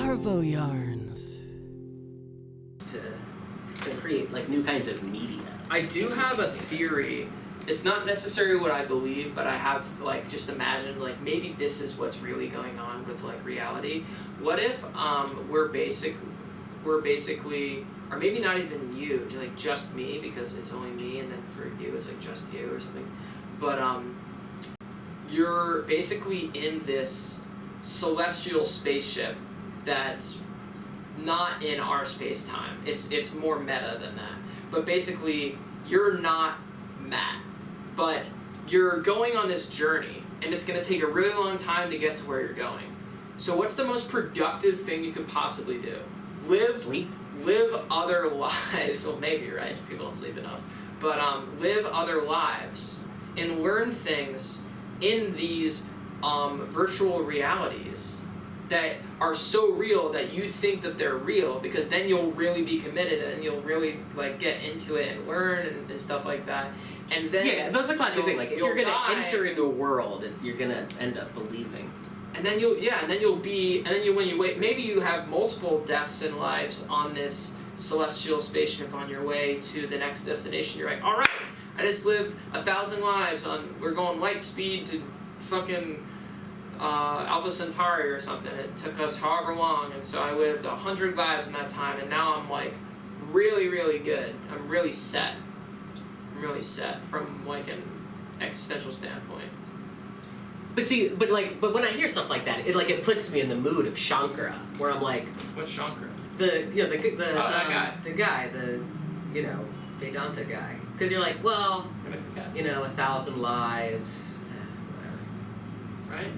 arvoyarns. To create like new kinds of media. I do have a theory. It's not necessarily what I believe, but I have like just imagined like maybe this is what's really going on with like reality. What if we're basically, or maybe not even you, like just me, because it's only me, and then for you it's like just you or something. But you're basically in this celestial spaceship that's not in our space-time. It's more meta than that. But basically, you're not Matt, but you're going on this journey, and it's going to take a really long time to get to where you're going. So what's the most productive thing you could possibly do? Sleep. Live other lives. Well, maybe, right? People don't sleep enough. But live other lives and learn things in these virtual realities that are so real that you think that they're real, because then you'll really be committed and you'll really like get into it and learn and stuff like that. And then that's a classic thing. Like if you're gonna die, enter into a world, you're gonna end up believing. And then when you wait, maybe you have multiple deaths and lives on this celestial spaceship on your way to the next destination. You're like, all right, I just lived 1,000 lives we're going light speed to fucking Alpha Centauri or something. It took us however long, and so I lived 100 lives in that time, and now I'm like really, really good. I'm really set. From like an existential standpoint. But when I hear stuff like that, it puts me in the mood of Shankara, where I'm like, what's Shankara? The That guy, Vedanta guy, because you're like, well, 1,000 lives, whatever. Right.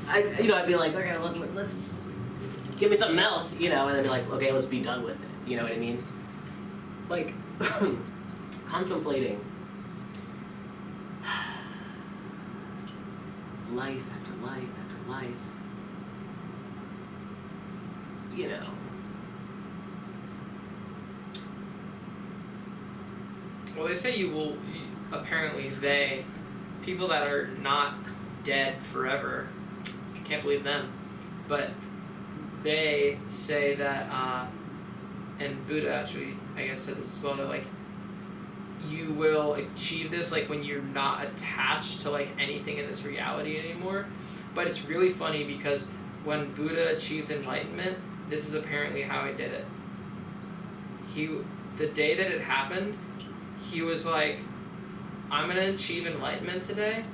I'd be like, okay, let's give me something else, and then be like, okay, let's be done with it. You know what I mean? Like, contemplating life after life after life, Well, they say people that are not dead forever, can't believe them, but they say that, and Buddha actually, I guess, said this as well, that like, you will achieve this like when you're not attached to like anything in this reality anymore. But it's really funny because when Buddha achieved enlightenment, this is apparently how he did it. The day that it happened, he was like, I'm going to achieve enlightenment today.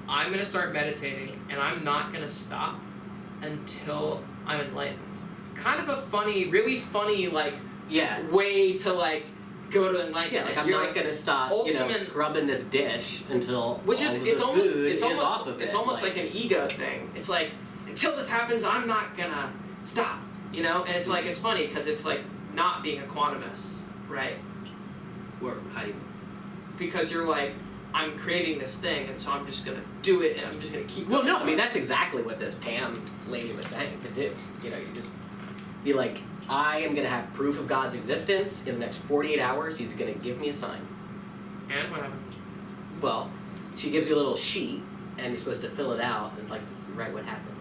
I'm going to start meditating, and I'm not going to stop until I'm enlightened. Kind of a funny, really funny, like, way to, like, go to enlightenment. Yeah, like, I'm not going to stop, scrubbing this dish until it's almost like an ego thing. It's like, until this happens, I'm not going to stop, And it's like, it's funny, because it's like not being a quantumist, right? Or how do you... Because you're like, I'm craving this thing, and so I'm just going to do it, and I'm just going to keep going. Well, no, I mean, that's exactly what this Pam lady was saying to do. You just be like, I am going to have proof of God's existence. In the next 48 hours, he's going to give me a sign. And what happened? Well, she gives you a little sheet, and you're supposed to fill it out and, like, write what happened.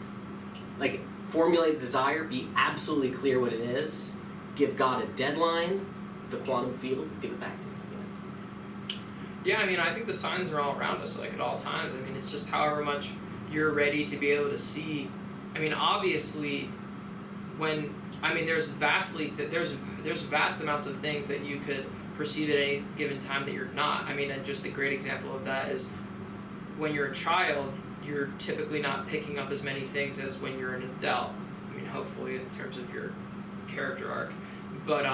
Like, formulate a desire, be absolutely clear what it is, give God a deadline, the quantum field, give it back to you. Yeah, I mean, I think the signs are all around us, like, at all times. I mean, it's just however much you're ready to be able to see. I mean, obviously, there's vast amounts of things that you could perceive at any given time that you're not. I mean, and just a great example of that is when you're a child, you're typically not picking up as many things as when you're an adult. I mean, hopefully, in terms of your character arc. But,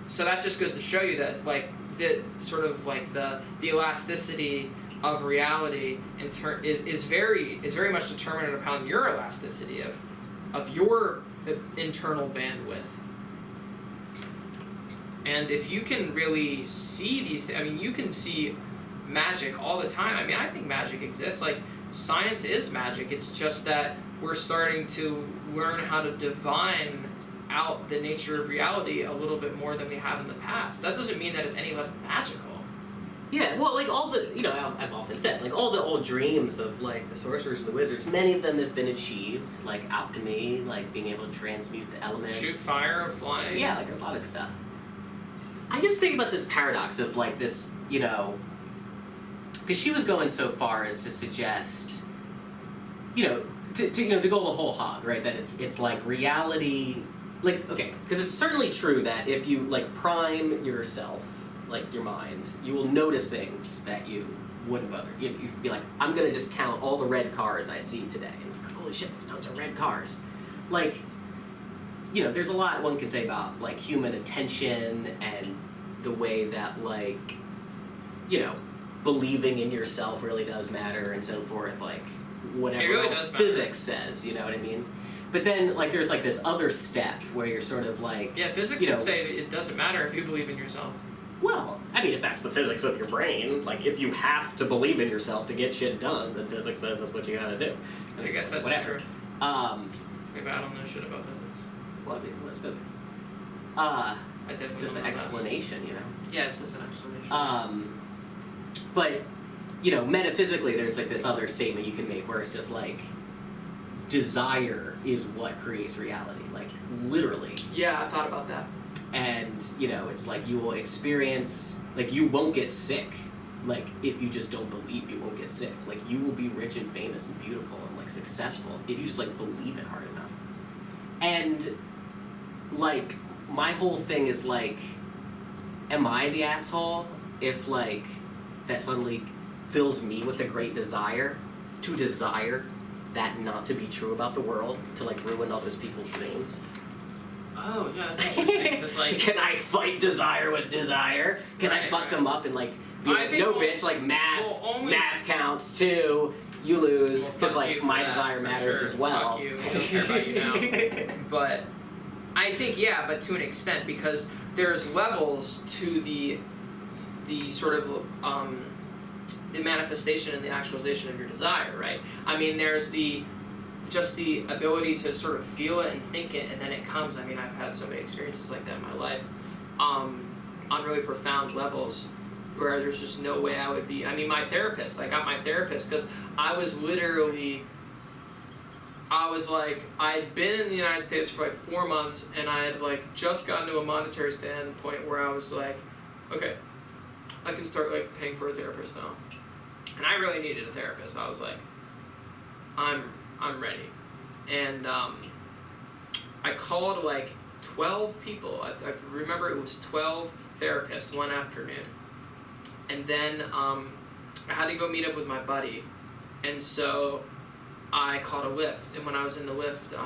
so that just goes to show you that, like, the sort of like the elasticity of reality is very much determined upon your elasticity of your internal bandwidth. And if you can really see these, I mean, you can see magic all the time. I mean, I think magic exists. Like, science is magic. It's just that we're starting to learn how to divine out the nature of reality a little bit more than we have in the past. That doesn't mean that it's any less magical. Yeah, well, like all the, I've often said, like all the old dreams of like the sorcerers and the wizards, many of them have been achieved, like alchemy, like being able to transmute the elements. Shoot fire, flying. Yeah, like there's a lot of stuff. I just think about this paradox of like this, because she was going so far as to suggest, to go the whole hog, right? That it's like reality, like, okay, because it's certainly true that if you like prime yourself, like your mind, you will notice things that you wouldn't bother. You'd be like, I'm gonna just count all the red cars I see today, and like, holy shit, there's tons of red cars. Like, there's a lot one can say about like human attention and the way that like, believing in yourself really does matter and so forth. Like, whatever really else physics says, you know what I mean? But then, like, there's like this other step where you're sort of like, yeah, physics would say it doesn't matter if you believe in yourself. Well, I mean, if that's the physics of your brain, like, if you have to believe in yourself to get shit done, then physics says that's what you gotta do. I guess that's whatever. true. Maybe I don't know shit about physics. Well, I mean, what's physics? I definitely It's just don't an know that. explanation, Yeah, it's just an explanation. But, metaphysically, there's like this other statement you can make where it's just like, desire is what creates reality, like, literally. Yeah, I thought about that. And, it's like you will experience, like, you won't get sick. Like, if you just don't believe you won't get sick. Like, you will be rich and famous and beautiful and, like, successful if you just, like, believe it hard enough. And, like, my whole thing is, like, am I the asshole if, like, that suddenly fills me with a great desire to desire that not to be true about the world, to, like, ruin other people's dreams? Oh, yeah, that's interesting. Cause, like, can I fight desire with desire? Can I fuck them up and like be like, no bitch, like math counts too. You lose because like my desire matters as well. Fuck you. I don't care about you now. But I think but to an extent, because there's levels to the sort of the manifestation and the actualization of your desire, right? I mean, there's just the ability to sort of feel it and think it, and then it comes. I mean, I've had so many experiences like that in my life, on really profound levels, where there's just no way I would be. I mean, my therapist, I got my therapist because I was like, I'd been in the United States for like 4 months, and I had like just gotten to a monetary standpoint where I was like, okay, I can start like paying for a therapist now. And I really needed a therapist. I was like, I'm ready. And I called like 12 people. I remember it was 12 therapists one afternoon. And then I had to go meet up with my buddy. And so I called a Lyft. And when I was in the Lyft,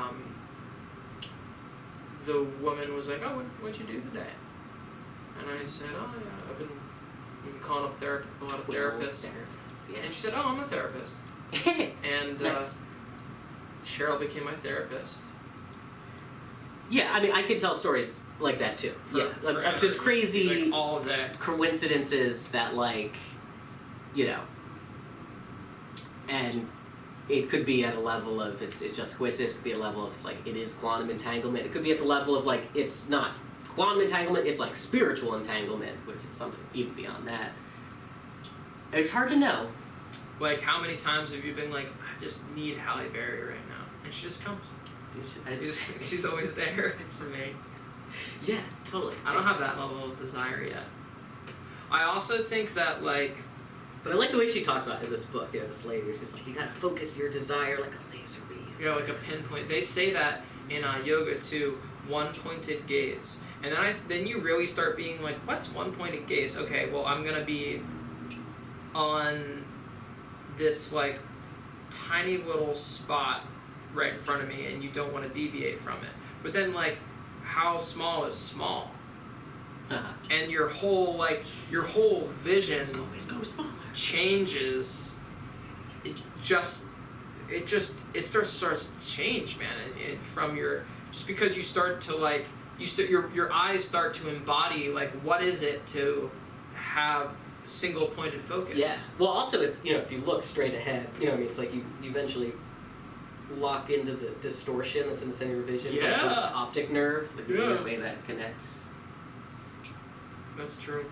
the woman was like, oh, what'd you do today? And I said, oh, yeah, I've been calling up a lot of therapists. Yeah. And she said, oh, I'm a therapist. And Nice. Cheryl became my therapist. Yeah, I mean, I could tell stories like that too. Like just crazy like all day coincidences that, like, and it could be at a level of it's just coincidence. It could be a level of it's like it is quantum entanglement. It could be at the level of like it's not quantum entanglement. It's like spiritual entanglement, which is something even beyond that. It's hard to know. Like, how many times have you been like, I just need Halle Berry right now, and she just comes. She's always there for me. Yeah, totally. I don't have that level of desire yet. I also think that, like... But I like the way she talks about it in this book, this lady. It's just like, you gotta focus your desire like a laser beam. Yeah, like a pinpoint. They say that in yoga, too, one-pointed gaze. And then you really start being like, what's one-pointed gaze? Okay, well, I'm gonna be on this, like, tiny little spot right in front of me, and you don't want to deviate from it. But then, like, how small is small? And your whole vision changes. It starts to change, man. From just because you start to like your eyes start to embody like what is it to have single pointed focus. Yeah. Well, also if you look straight ahead, it's like you eventually lock into the distortion that's in the center of your vision. Yeah. Like the optic nerve, like the way that connects. That's true.